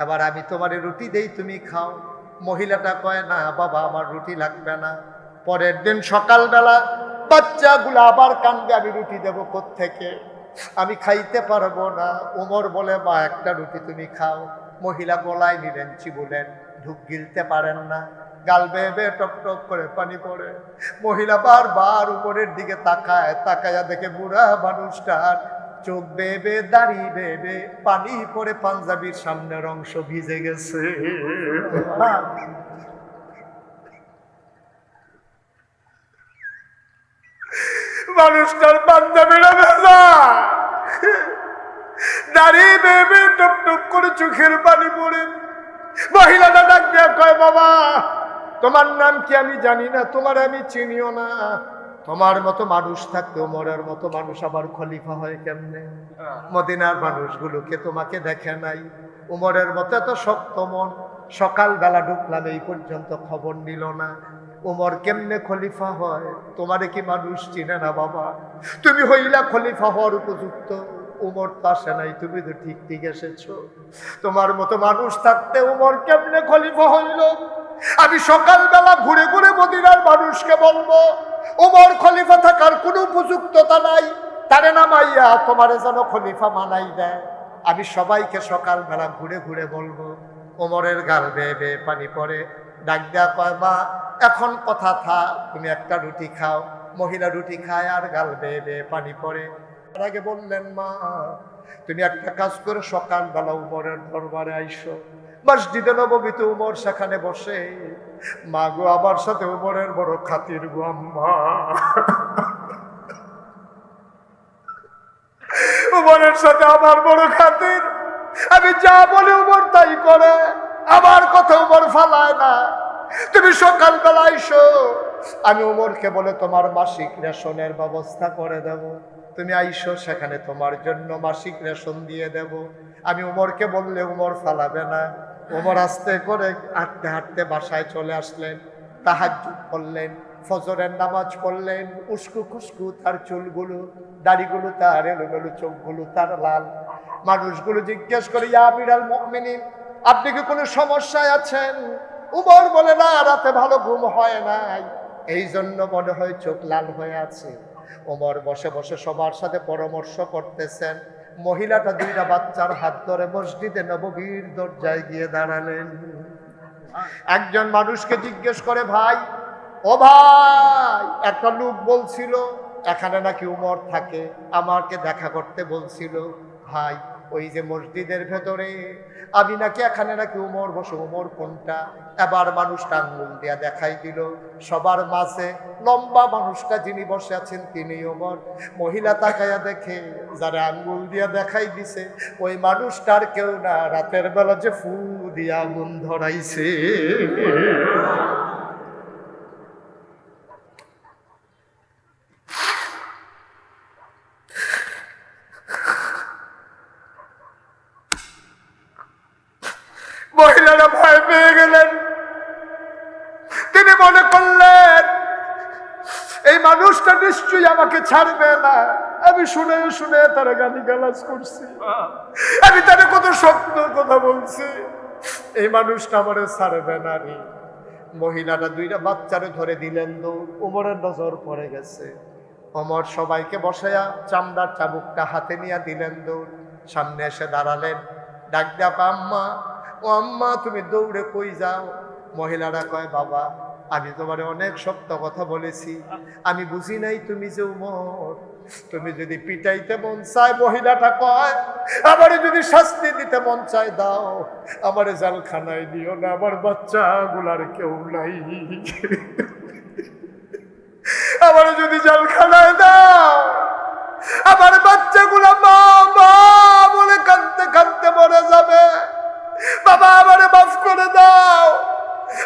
এবার আমি তোমার রুটি দেই, তুমি খাও। মহিলাটা কয়, না বাবা আমার রুটি লাগবে না। পরের দিন সকালবেলা বাচ্চাগুলো আবার কানবে, আমি রুটি দেবো কোত্থেকে, আমি খাইতে পারবো না। ওমর বলে, মা একটা রুটি তুমি খাও। মহিলা গলায় নিলেন, চিবুলেন, ঢুক গিলতে পারেন না, গাল বেয়ে বেয়ে টপ টপ করে পানি পড়ে। মহিলা বারবার উপরের দিকে তাকায়, তাকায়া দেখে বুড়া মানুষটার চোখ বেয়ে বেয়ে, দাড়ি বেয়ে বেয়ে পানি পড়ে, পাঞ্জাবির সামনের অংশ ভিজে গেছে। মানুষটার পাঞ্জাবিরা ভেজা, দাঁড়িয়ে বেয়ে বেয়ে টপ টপ করে চোখের পানি পড়ে। মহিলাটা ডাক দিয়ে কয়, বাবা তোমার নাম কি আমি জানি না, তোমার আমি চিনিও না, তোমার মতো মানুষ থাকতে ওমরের মতো মানুষ আবার খলিফা হয় কেমনে? মদিনার মানুষগুলোকে তোমাকে দেখে নাই, ওমরের মতো এত শক্ত মন, সকালবেলা ঢুকলাম এই পর্যন্ত খবর নিল না, ওমর কেমনে খলিফা হয়? তোমারে কি মানুষ চিনে না বাবা? তুমি হইলা খলিফা হওয়ার উপযুক্ত, ওমর তো আসে নাই, তুমি তো ঠিক ঠিক এসেছো। তোমার মতো মানুষ থাকতে ওমর কেমনে খলিফা হইল? আমি সকালবেলা ঘুরে ঘুরে মদিনার মানুষকে বলবো ওমর খলিফা থাকার কোনো উপযুক্ততা নাই, তারে নামাইয়া তোমারে যেন খলিফা মানাই দেয়। আমি সবাইকে সকালবেলা ঘুরে ঘুরে বলবো। ওমরের গাল বেয়ে বেয়ে পানি পড়ে, ডাক দেয়া কয়, মা এখন কথা থা, তুমি একটা রুটি খাও। মহিলা রুটি খায় আর গাল বেয়ে বেয়ে পানি পড়ে। তার আগে বললেন, মা তুমি একটা কাজ করে সকালবেলা উমরের দরবারে আইসো, মসজিদে নববীতে উমর সেখানে বসে। মা গো, আমার সাথে উমরের বড় খাতির গো আম্মা, উমরের সাথে আমার বড় খাতির, আমি যা বলি উমর তাই করে, আমার কথা উমর ফালায় না। তুমি সকালবেলা আইসো, আমি উমরকে বলে তোমার মাসিক রেশনের ব্যবস্থা করে দেব। তুমি আইসো, সেখানে তোমার জন্য মাসিক রেশন দিয়ে দেব। আমি উমরকে বললে উমর ফালাবে না। উমর আস্তে করে হাঁটতে হাঁটতে বাসায় চলে আসলেন, তাহাজ্জুদ পড়লেন, ফজরের নামাজ পড়লেন। উস্কু খুস্কু তার চুলগুলো, দাড়িগুলো তার এলোমেলো, চোখগুলো তার লাল। মানুষগুলো জিজ্ঞেস করে, ইয়া আমিরাল মুমিনিন, আপনি কি কোনো সমস্যায় আছেন? উমর বলে, না, রাতে ভালো ঘুম হয় নাই, এই জন্য মনে হয় চোখ লাল হয়ে আছে। ওমর বসে বসে সবার সাথে পরামর্শ করতেছেন। মহিলাটা 2টা বাচ্চার হাত ধরে মসজিদে নববীর দরজায় গিয়ে দাঁড়ালেন। একজন মানুষকে জিজ্ঞেস করে, ভাই ও ভাই, একটা লোক বলছিল এখানে নাকি উমর থাকে, আমাকে দেখা করতে বলছিল। ভাই ওই যে মসজিদের ভেতরে, আমি নাকি এখানে নাকি উমর বসে। উমর কোনটা? এবার মানুষটা আঙ্গুল দিয়া দেখাই দিল। সবার মাঝে লম্বা মানুষটা যিনি বসে আছেন তিনি উমর। মহিলা তাকাইয়া দেখে, যারা আঙ্গুল দিয়া দেখাই দিছে ওই মানুষটার কেউ না, রাতের বেলা যে ফু দিয়া আগুন ধরাইছে। মহিলারা ভয় পেয়ে গেলেন, মনে করলেন এই মানুষটা নিশ্চয়ই আমাকে ছাড়বে না। আমি শুনে শুনে তারা গালিগালাজ করছি, আমি তারা কত সত্য কথা বলছি, এই মানুষটা আমারে ছাড়বে না রে। মহিলাটা দুইটা বাচ্চারে ধরে দিলেন দৌড়। ওমরের নজর পড়ে গেছে। ওমর সবাইকে বসায়া চামড়ার চাবুকটা হাতে নিয়ে দিলেন দৌড়। সামনে এসে দাঁড়ালেন, ডাক ডাক আম্মা, ও আম্মা তুমি দৌড়ে কই যাও? মহিলারা কয় বাবা আমি তোমারে অনেক সত্য কথা বলেছি, আমি বুঝি নাই তুমি যে উমর, তুমি যদি পিটাইতে মন চায়, মহিলাটা কয় আমারে যদি শাস্তি দিতে মন চায় দাও, আমারে জেলখানায় দিও না, আমার বাচ্চা গুলার কেউ নাই, আমারে যদি জেলখানায় দাও, আমার বাচ্চাগুলা মা মা বলে কাঁদতে কাঁদতে মরে যাবে, বাবা আমারে মাফ করে দাও,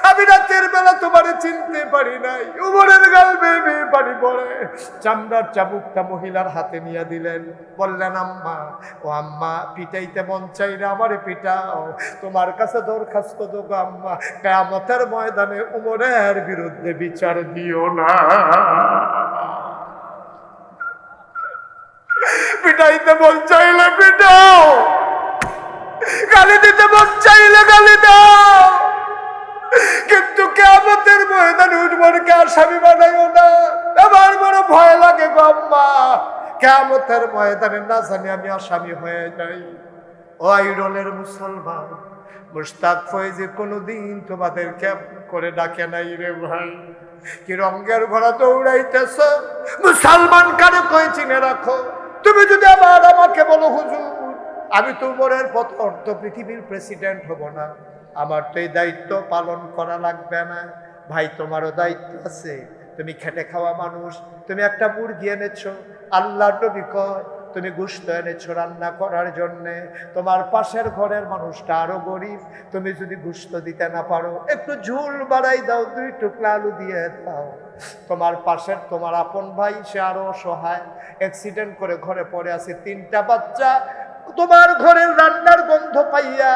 আমি রাতের বেলা তোমারে চিনতে পারি নাই। উমরের গাল বেয়ে বেয়ে পানি পড়ে। চামড়ার চাবুকটা মহিলার হাতে নিয়ে দিলেন, বললেন আম্মা, ও আম্মা পিটাইতে মন চাই না, আমারে পিটাও, তোমার কাছে দরখাস্ত দেবো আম্মা, কিয়ামতের ময়দানে উমরের বিরুদ্ধে বিচার দিও না। পিটাইতে মন চাইলে পিটাও, গালি দিতে মন চাইলে গালি দাও, কিন্তু কিয়ামতের ময়দানে উমরকে আসামি বানাইও না। আমার বড় ভয় লাগে গো আম্মা, কিয়ামতের ময়দানে না জানি আমি আসামি হয়ে যাই। ও আইরনের মুসলমান, মুশতাক ফয়েজি কোনোদিন তোমাদের কেমন করে ডাকে নাই রে ভাই, কি রঙের ঘোড়া দৌড়াইতেছ, মুসলমান কারে কই চিনে রাখো। তুমি যদি আবার আমাকে বলো হুজুর আমি তো উমরের পথ অর্ধ পৃথিবীর প্রেসিডেন্ট হব না, আমার তো এই দায়িত্ব পালন করা লাগবে না। ভাই তোমারও দায়িত্ব আছে, তুমি খেটে খাওয়া মানুষ, তুমি একটা মুরগি এনেছো, আল্লাহর নবী কয় তুমি গোশত এনেছো রান্না করার জন্যে, তোমার পাশের ঘরের মানুষটা আরো গরিব, তুমি যদি গোশত দিতে না পারো একটু ঝোল বাড়াই দাও, 2 টুকরা আলু দিয়ে দাও। তোমার পাশের তোমার আপন ভাই সে আরো অসহায়, অ্যাক্সিডেন্ট করে ঘরে পড়ে আছে, 3টা বাচ্চা, তোমার ঘরের রান্নার গন্ধ পাইয়া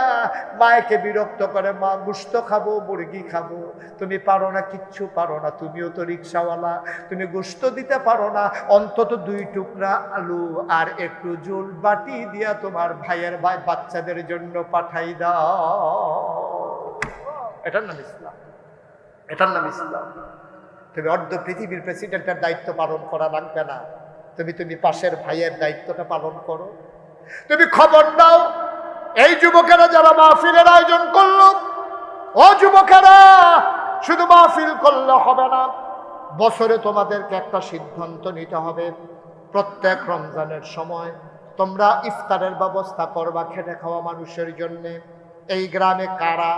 মায়েকে বিরক্ত করে, মা গোশত খাবো মুরগি খাবো, তুমি পারো না, কিচ্ছু পারো না, তুমিও তো রিক্সাওয়ালা, তুমি গোশত দিতে পারো না, অন্তত 2 টুকরা আলু আর একটু ঝোল বাটি দিয়া তোমার ভাইয়ের ভাই বাচ্চাদের জন্য পাঠাই দাও। এটার নাম ইসলাম, এটার নাম ইসলাম। তুমি অর্ধ পৃথিবীর প্রেসিডেন্টের দায়িত্ব পালন করা লাগবে না, তুমি পাশের ভাইয়ের দায়িত্বটা পালন করো। তুমি খবর দাও, এই যুবকেরা যারা মাহফিলের আয়োজন করলো, ও যুবকেরা শুধু মাহফিল করলে হবে না, বছরে তোমাদেরকে একটা সিদ্ধান্ত নিতে হবে, প্রত্যেক রমজানের সময় তোমরা ইফতারের ব্যবস্থা করবা খেটে খাওয়া মানুষের জন্যে। এই গ্রামে কারা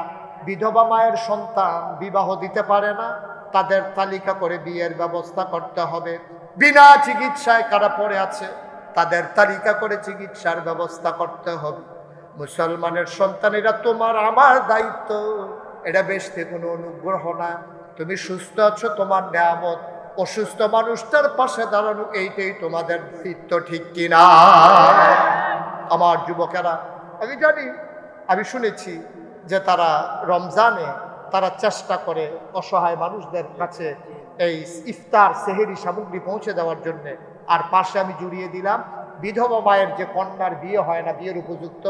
বিধবা মায়ের সন্তান বিবাহ দিতে পারে না, তাদের তালিকা করে বিয়ের ব্যবস্থা করতে হবে। বিনা চিকিৎসায় কারা পড়ে আছে, তাদের তালিকা করে চিকিৎসার ব্যবস্থা করতে হবে। মুসলমানের সন্তানেরা তোমার আমার দায়িত্ব, এটা বেশি কোনো অনুগ্রহ না। তুমি সুস্থ আছো তোমার নিয়ামত, অসুস্থ মানুষটার পাশে দাঁড়ানো এইটাই তোমাদের দায়িত্ব, ঠিক কিনা? আমার যুবকেরা, আমি জানি, আমি শুনেছি যে তারা রমজানে তারা চেষ্টা করে অসহায় মানুষদের কাছে এই ইফতার সেহেরি সামগ্রী পৌঁছে দেওয়ার জন্যে। আর পাশে আমি জুড়িয়ে দিলাম বিধবা মায়ের যে কন্যার বিয়ে হয় না, বিয়ের উপযুক্ত,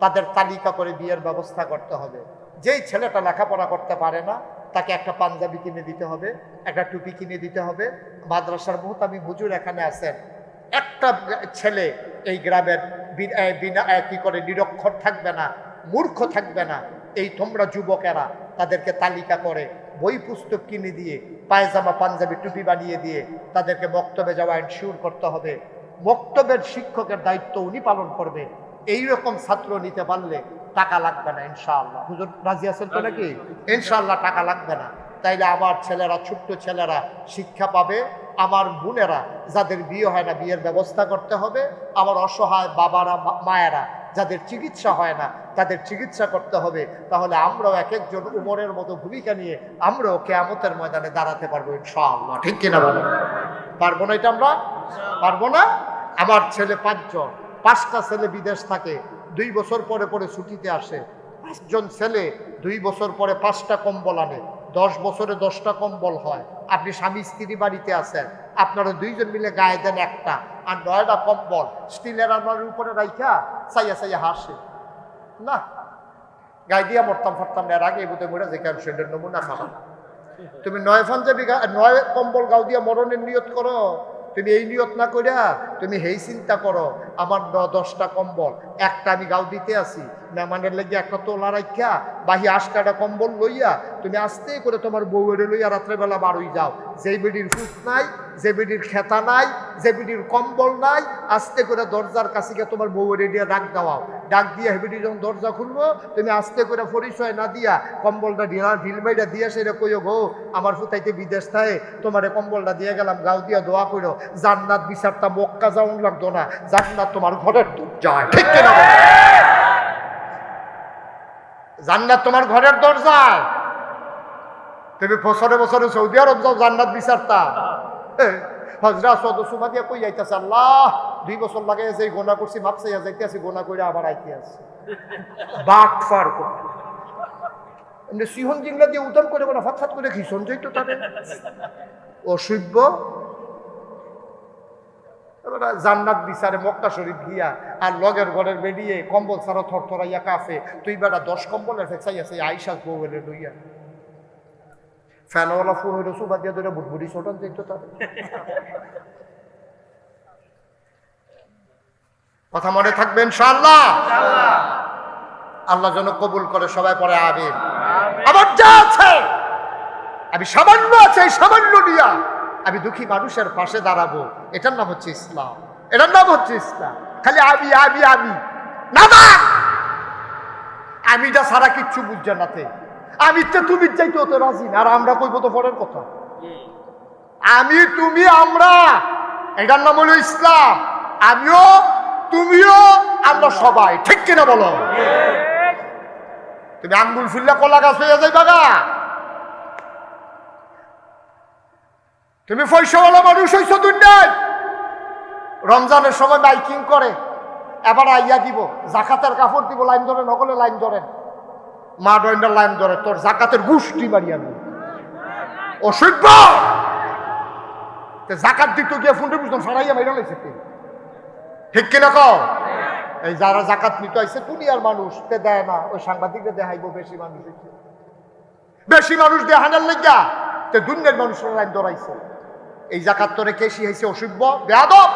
তাদের তালিকা করে বিয়ের ব্যবস্থা করতে হবে। যেই ছেলেটা লেখাপড়া করতে পারে না তাকে একটা পাঞ্জাবি কিনে দিতে হবে, একটা টুপি কিনে দিতে হবে। মাদ্রাসার মুহতামিম হুজুর এখানে আছেন, একটা ছেলে এই গ্রামের বিনা কি করে নিরক্ষর থাকবে না, মূর্খ থাকবে না। এই তোমরা যুবকেরা তাদেরকে তালিকা করে বই পুস্তক কিনে দিয়ে, পায়জামা পাঞ্জাবি টুপি বানিয়ে দিয়ে তাদেরকে মক্তবে যাওয়া এনশিওর করতে হবে। মক্তবের শিক্ষকের দায়িত্ব উনি পালন করবে। এইরকম ছাত্র নিতে পারলে টাকা লাগবে না ইনশাআল্লাহ। হুজুর রাজি আছেন তো নাকি? ইনশাআল্লাহ টাকা লাগবে না। তাইলে আমার ছেলেরা, ছোট্ট ছেলেরা শিক্ষা পাবে, আমার বোনেরা যাদের বিয়ে হয় না বিয়ের ব্যবস্থা করতে হবে, আমার অসহায় বাবারা মায়েরা যাদের চিকিৎসা হয় না তাদের চিকিৎসা করতে হবে। তাহলে আমরাও এক একজন উমরের মতো ভূমিকা নিয়ে আমরাও কিয়ামতের ময়দানে দাঁড়াতে পারবো ইনশাআল্লাহ, ঠিক কিনা বলেন? পারবো না? এটা আমরা পারবো না? আমার ছেলে 5 জন, 5টা ছেলে বিদেশ থাকে, 2 বছর পরে পরে ছুটিতে আসে। 5 জন ছেলে 2 বছর পরে 5টা কম্বল আনে, 10 বছরে 10টা কম্বল হয়। আপনি স্বামী স্ত্রী বাড়িতে আছেন, আপনারা দুইজন মিলে গায়ে দেন একটা, আর 9টা কম্বল স্টিলের আলমারির উপরে রাইখা চাইয়া চাইয়া হাসে না, গায়ে দিয়া মরতাম ফারতাম না, এর আগে বোধহয় মরে যে কেন সেটার নমুনা খারাপ। তুমি 9 পাঞ্জাবি 9 কম্বল গাও দিয়া মরণের নিয়ত করো, তুমি এই নিয়ত না করিয়া তুমি হেই চিন্তা করো আমার 10টা কম্বল, একটা আমি গাও দিতে আসি মেহমানের লেগে একটা তোলা রাখা বাহি 8টা কম্বল লইয়া তুমি আস্তে করে তোমার বউয়ের লইয়া রাত্রেবেলা বারোই যাও, যে বেডির ফুস নাই, যে বেডির খেতা নাই, যে বেডির কম্বল নাই, আস্তে করে দরজার কাছে গিয়ে তোমার বউয়ের দিয়ে ডাক দেওয়াও, ডাক দিয়ে হেবিডি যখন দরজা খুলবো তুমি আস্তে করে পরিচয় না দিয়া কম্বলটা ঢিল মাইটা দিয়ে সেটা কইও গো আমার ফুতাইতে বিদেশ থাকে তোমার কম্বলটা দিয়ে গেলাম, গাও দিয়া দোয়া করো জান্নাত বিচারটা মক্কা যাওয়ান লাগতো না, জান্নাত তোমার ঘরের দরজায়, ঠিক কিনা? জান্নাত তোমার ঘরের দরজায়। তুমি বছরে বছরে সৌদি আরব যাও জান্নাত বিচারতা, হজরা সদস্যমা দিয়া কই যাইতেছে আল্লাহ 2 বছর লাগে যে গোনা করছি মাপ চাইয়া যাইতে আছি, গোনা করে আবার আইতে আছে বাক ফার করে এমনি সিহন জিংলা দিয়ে উদাম করে না ফাত করে খিসন যাইতো তাদের অসভ্য। জান্নাত বিচারে মক্কা শরীফ গিয়া আর লগের ঘরের বেরিয়ে কম্বল ছাড়া থরথরাইয়া কাফে, তুই বেটা 10 কম্বলের ফেঁচাই আছে আইসাস বউয়ের লইয়া ফ্যানওয়ালা ফুল হইল সুবা দিয়া ধরে বুটবুটি ছোটান দেখতো তাদের কথা মনে থাকবে ইনশাআল্লাহ। আল্লাহ যেন কবুল করে, সবাই পরে আমিন। আমার যা আছে আমি সামান্য আছে, এই সামান্য দিয়া আমি দুঃখী মানুষের পাশে দাঁড়াবো, এটার নাম হচ্ছে ইসলাম, এটার নাম হচ্ছে ইসলাম। খালি আমি আমি আমি না না, আমিটা ছাড়া কিচ্ছু বুঝছে নাতে, আমি তো তুমি চাইতে হতে রাজি না, আর আমরা কইবো তো পরের কথা, আমি তুমি আমরা, এটার নাম হলো ইসলাম। আমিও তুমিও আমরা সবাই, ঠিক কিনা বলো? তুমি আঙ্গুল ফুললে কলা গাছ হয়ে যাইবা গা, তুমি পয়সাওয়ালা মানুষ হইছ দুনিয়ায়। রমজানের সময় মাইকিং করে, এবার আইয়া দিব জাকাতের কাপড় দিব, লাইন ধরে নকলে লাইন ধরেন, মা ডয়েন্ডার লাইন ধরে, তোর জাকাতের গুষ্টি মারি আমি অসভ্য। জাকাত দিত গিয়ে ফোনটা বুঝতাম সারাইয়া মাইরা লাইছে, ঠিক কিনা কও? এই যারা জাকাত নিতে আইছে দুনিয়ার মানুষ তে দেয় না, ওই সাংবাদিকরা দেখাইব বেশি মানুষ, বেশি মানুষ দেখানোর লেগা তে দুনিয়ার মানুষের লাইন ধরাইছে। এই জাকাত তোরে কে শিখাইছে? অসভ্য বেয়াদব,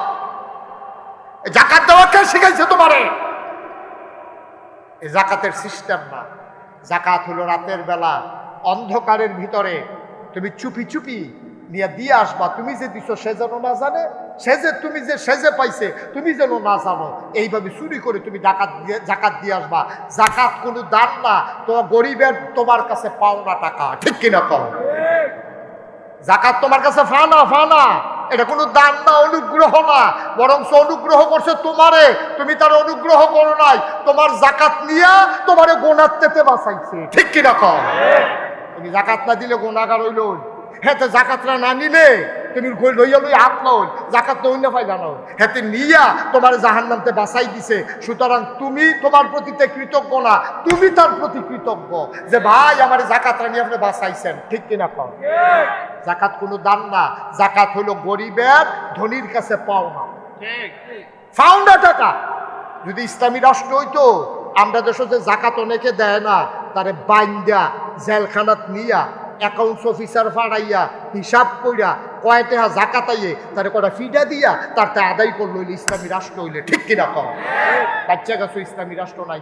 জাকাত দেওয়া কে শিখাইছে তোমারে? এই জাকাতের সিস্টেম না, জাকাত হলো রাতের বেলা অন্ধকারের ভিতরে তুমি চুপি চুপি নিয়ে দিয়ে আসবা, তুমি যে দিছো সে যেন না জানে, সে যে তুমি যে সেজে পাইছে তুমি যেন না জানো, এইভাবে চুরি করে তুমি জাকাত দিয়ে আসবা। জাকাত কোনো দান না, তোমার গরিবের তোমার কাছে পাওনা টাকা, ঠিক কিনা কও? জাকাত তোমার কাছে ফানা ফানা, এটা কোনো দান না, অনুগ্রহ না, বরং অনুগ্রহ করছে তোমারে, তুমি তার অনুগ্রহ করো নাই, তোমার জাকাত নিয়া তোমারে গোনার থেকে বাঁচাইছে, ঠিক কিনা কও? তুমি জাকাত না দিলে গোনাগার হইল, হেতে জাকাতরা না নিলে তুমি লইয়া লইয়া হাত নাও, জাকাত নই না পাইলা নাও, হেতে নিয়া তোমার জাহান্নামতে বাঁচাই দিছে। সুতরাং তুমি তোমার প্রতি কৃতজ্ঞ না, তুমি তার প্রতি কৃতজ্ঞ যে ভাই আমার জাকাতরা নিয়ে আপনি বাঁচাইছেন, ঠিক কিনা কও? জাকাত কোনো দান না, জাকাত হলো গরিবের ধনীর কাছে পাওনা, ফাউন্ডা টাকা। যদি ইসলামী রাষ্ট্র হইতো, আমরা দেশে যে জাকাত অনেকে দেয় না, তারে বাইন্দা জেলখানাত নিয়া অ্যাকাউন্টস অফিসার ফাড়াইয়া হিসাব কইরা কয় টাকা জাকাত আইয়ে তারে কটা ফিডা দিয়া তার তা আদায় করলো, ইসলামী রাষ্ট্র হইলে, ঠিক কিনা কম? বাচ্চা গেছো ইসলামী রাষ্ট্র নাই।